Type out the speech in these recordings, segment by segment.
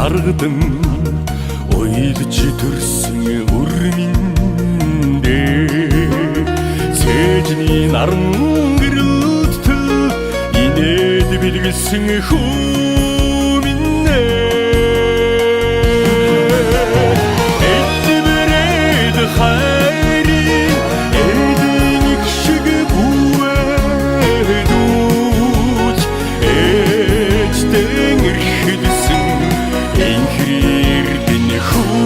таргадың ойлж төрсөн өрминдээ цээжний наран гэрэлтэ инээд бэлгэлсэн хүминээ эдбэрэд хайрын эдэн их шиг бүэдүүч эждэн эрхэлсэн энхрэрдэн хүминээ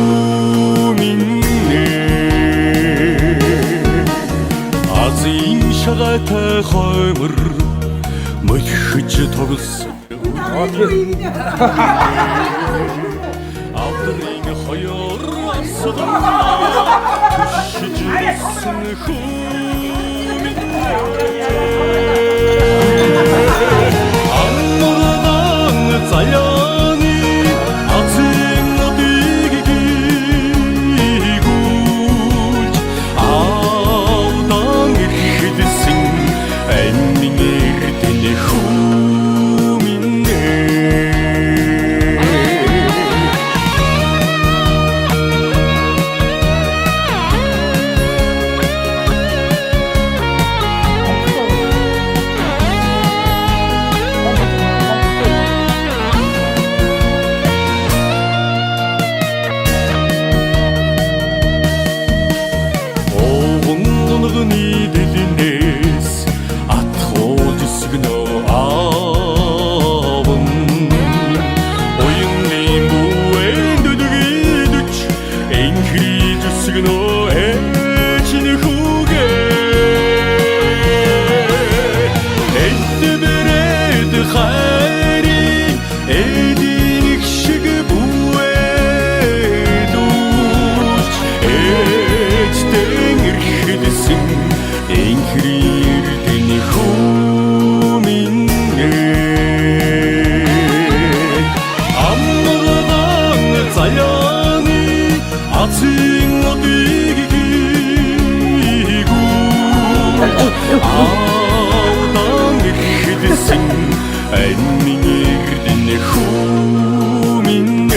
азийн шагаатай хоймор мөлхөж тоглосон авдрын хоёр асган түшиж ирсэн аммуран заяаны азын нодыг гүйгүүлж аудан ирхэдсэн амин эрдэнэ аудан ирхэдсэн амин эрдэнэ хүминээ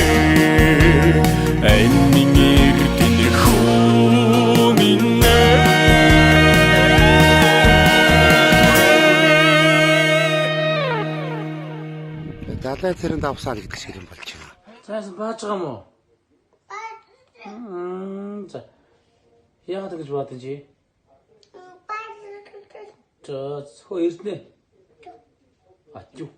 амин эрдэнэ хүминээ далай цэрэнд авсаар гэдэг шиг юм болж байна. Цаас бааж байгаа мó? За. Яагаад гэж бодож чи? 저 소 일네. 아 쭉.